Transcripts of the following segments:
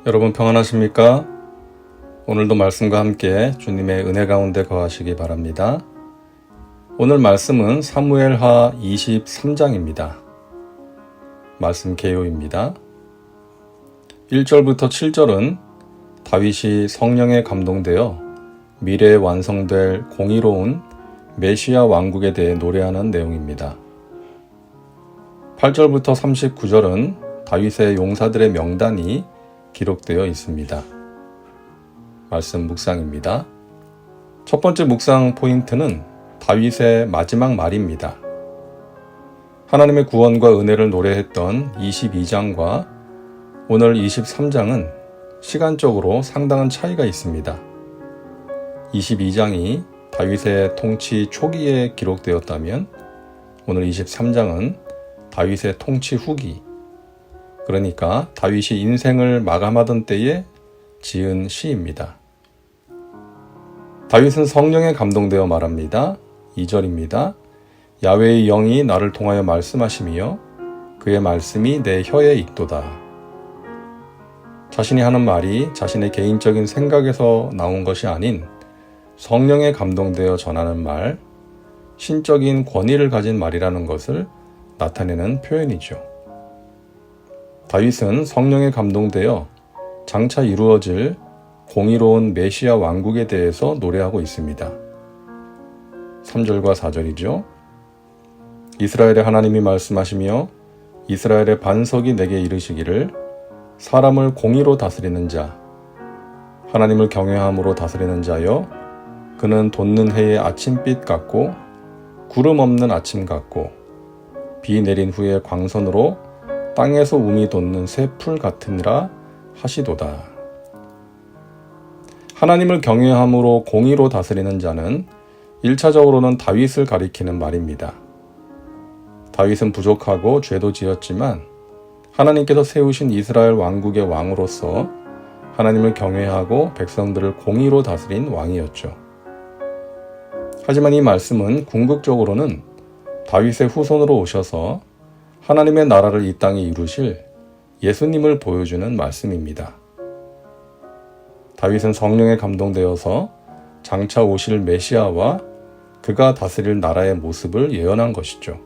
여러분 평안하십니까? 오늘도 말씀과 함께 주님의 은혜 가운데 거하시기 바랍니다. 오늘 말씀은 사무엘하 23장입니다. 말씀 개요입니다. 1절부터 7절은 다윗이 성령에 감동되어 미래에 완성될 공의로운 메시아 왕국에 대해 노래하는 내용입니다. 8절부터 39절은 다윗의 용사들의 명단이 기록되어 있습니다. 말씀 묵상입니다. 첫 번째 묵상 포인트는 다윗의 마지막 말입니다. 하나님의 구원과 은혜를 노래했던 22장과 오늘 23장은 시간적으로 상당한 차이가 있습니다. 22장이 다윗의 통치 초기에 기록되었다면 오늘 23장은 다윗의 통치 후기, 그러니까 다윗이 인생을 마감하던 때에 지은 시입니다. 다윗은 성령에 감동되어 말합니다. 2절입니다. 야훼의 영이 나를 통하여 말씀하시며 그의 말씀이 내 혀에 있도다. 자신이 하는 말이 자신의 개인적인 생각에서 나온 것이 아닌 성령에 감동되어 전하는 말, 신적인 권위를 가진 말이라는 것을 나타내는 표현이죠. 다윗은 성령에 감동되어 장차 이루어질 공의로운 메시아 왕국에 대해서 노래하고 있습니다. 3절과 4절이죠. 이스라엘의 하나님이 말씀하시며 이스라엘의 반석이 내게 이르시기를 사람을 공의로 다스리는 자, 하나님을 경외함으로 다스리는 자여, 그는 돋는 해의 아침빛 같고 구름 없는 아침 같고 비 내린 후에 광선으로 땅에서 움이 돋는 새 풀 같으니라 하시도다. 하나님을 경외함으로 공의로 다스리는 자는 1차적으로는 다윗을 가리키는 말입니다. 다윗은 부족하고 죄도 지었지만 하나님께서 세우신 이스라엘 왕국의 왕으로서 하나님을 경외하고 백성들을 공의로 다스린 왕이었죠. 하지만 이 말씀은 궁극적으로는 다윗의 후손으로 오셔서 하나님의 나라를 이 땅에 이루실 예수님을 보여주는 말씀입니다. 다윗은 성령에 감동되어서 장차 오실 메시아와 그가 다스릴 나라의 모습을 예언한 것이죠.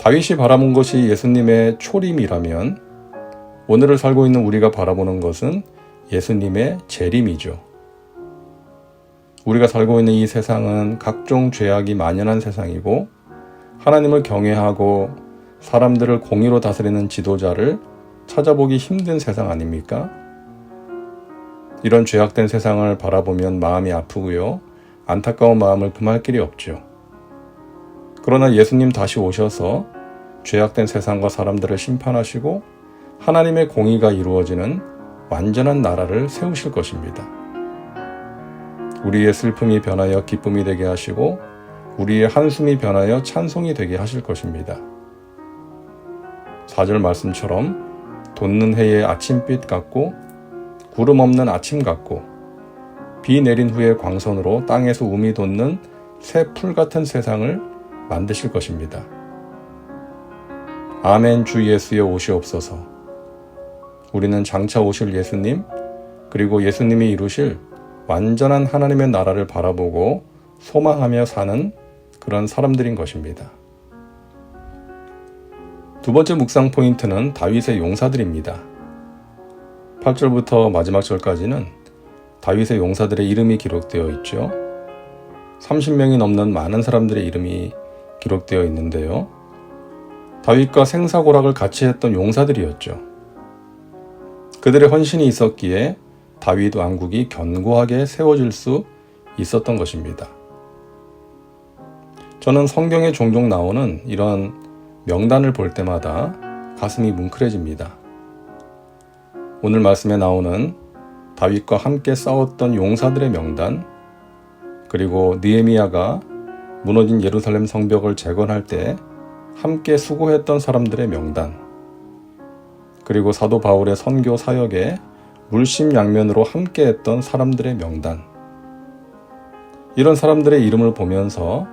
다윗이 바라본 것이 예수님의 초림이라면 오늘을 살고 있는 우리가 바라보는 것은 예수님의 재림이죠. 우리가 살고 있는 이 세상은 각종 죄악이 만연한 세상이고 하나님을 경외하고 사람들을 공의로 다스리는 지도자를 찾아보기 힘든 세상 아닙니까? 이런 죄악된 세상을 바라보면 마음이 아프고요. 안타까운 마음을 금할 길이 없죠. 그러나 예수님 다시 오셔서 죄악된 세상과 사람들을 심판하시고 하나님의 공의가 이루어지는 완전한 나라를 세우실 것입니다. 우리의 슬픔이 변하여 기쁨이 되게 하시고 우리의 한숨이 변하여 찬송이 되게 하실 것입니다. 4절 말씀처럼 돋는 해의 아침빛 같고 구름 없는 아침 같고 비 내린 후에 광선으로 땅에서 움이 돋는 새 풀 같은 세상을 만드실 것입니다. 아멘. 주 예수여 오시옵소서. 우리는 장차 오실 예수님 그리고 예수님이 이루실 완전한 하나님의 나라를 바라보고 소망하며 사는 그런 사람들인 것입니다. 두 번째 묵상 포인트는 다윗의 용사들입니다. 8절부터 마지막 절까지는 다윗의 용사들의 이름이 기록되어 있죠. 30명이 넘는 많은 사람들의 이름이 기록되어 있는데요. 다윗과 생사고락을 같이 했던 용사들이었죠. 그들의 헌신이 있었기에 다윗 왕국이 견고하게 세워질 수 있었던 것입니다. 저는 성경에 종종 나오는 이런 명단을 볼 때마다 가슴이 뭉클해집니다. 오늘 말씀에 나오는 다윗과 함께 싸웠던 용사들의 명단, 그리고 느헤미야가 무너진 예루살렘 성벽을 재건할 때 함께 수고했던 사람들의 명단, 그리고 사도 바울의 선교 사역에 물심양면으로 함께했던 사람들의 명단, 이런 사람들의 이름을 보면서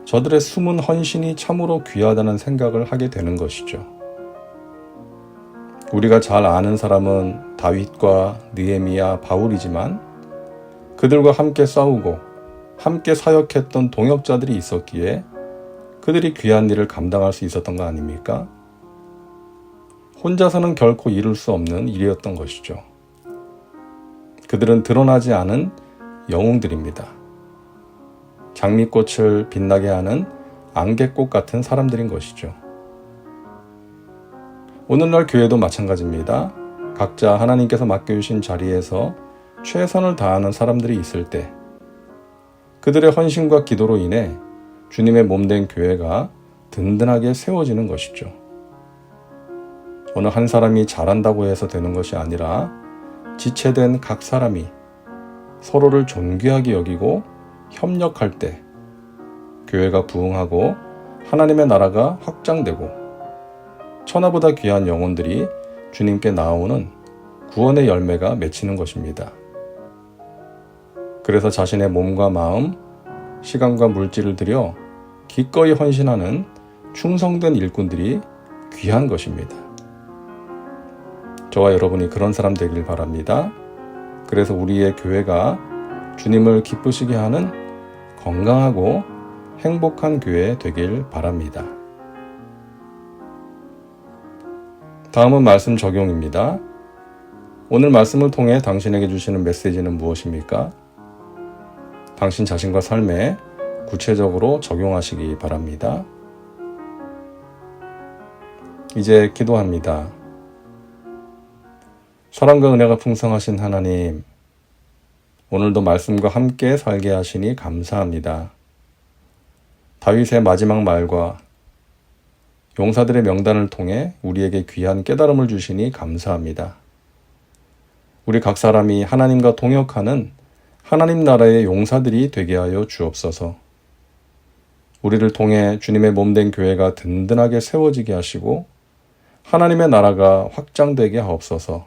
저들의 숨은 헌신이 참으로 귀하다는 생각을 하게 되는 것이죠. 우리가 잘 아는 사람은 다윗과 느헤미야, 바울이지만 그들과 함께 싸우고 함께 사역했던 동역자들이 있었기에 그들이 귀한 일을 감당할 수 있었던 거 아닙니까? 혼자서는 결코 이룰 수 없는 일이었던 것이죠. 그들은 드러나지 않은 영웅들입니다. 장미꽃을 빛나게 하는 안개꽃 같은 사람들인 것이죠. 오늘날 교회도 마찬가지입니다. 각자 하나님께서 맡겨주신 자리에서 최선을 다하는 사람들이 있을 때 그들의 헌신과 기도로 인해 주님의 몸된 교회가 든든하게 세워지는 것이죠. 어느 한 사람이 잘한다고 해서 되는 것이 아니라 지체된 각 사람이 서로를 존귀하게 여기고 협력할 때 교회가 부흥하고 하나님의 나라가 확장되고 천하보다 귀한 영혼들이 주님께 나오는 구원의 열매가 맺히는 것입니다. 그래서 자신의 몸과 마음, 시간과 물질을 들여 기꺼이 헌신하는 충성된 일꾼들이 귀한 것입니다. 저와 여러분이 그런 사람 되길 바랍니다. 그래서 우리의 교회가 주님을 기쁘시게 하는 건강하고 행복한 교회 되길 바랍니다. 다음은 말씀 적용입니다. 오늘 말씀을 통해 당신에게 주시는 메시지는 무엇입니까? 당신 자신과 삶에 구체적으로 적용하시기 바랍니다. 이제 기도합니다. 사랑과 은혜가 풍성하신 하나님, 오늘도 말씀과 함께 살게 하시니 감사합니다. 다윗의 마지막 말과 용사들의 명단을 통해 우리에게 귀한 깨달음을 주시니 감사합니다. 우리 각 사람이 하나님과 동역하는 하나님 나라의 용사들이 되게 하여 주옵소서. 우리를 통해 주님의 몸된 교회가 든든하게 세워지게 하시고 하나님의 나라가 확장되게 하옵소서.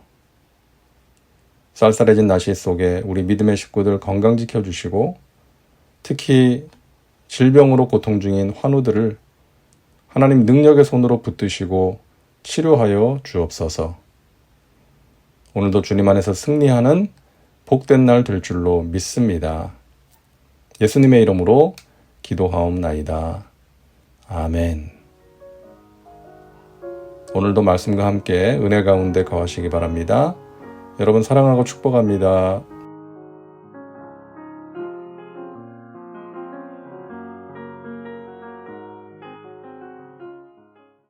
쌀쌀해진 날씨 속에 우리 믿음의 식구들 건강 지켜주시고 특히 질병으로 고통 중인 환우들을 하나님 능력의 손으로 붙드시고 치료하여 주옵소서. 오늘도 주님 안에서 승리하는 복된 날 될 줄로 믿습니다. 예수님의 이름으로 기도하옵나이다. 아멘. 오늘도 말씀과 함께 은혜 가운데 거하시기 바랍니다. 여러분 사랑하고 축복합니다.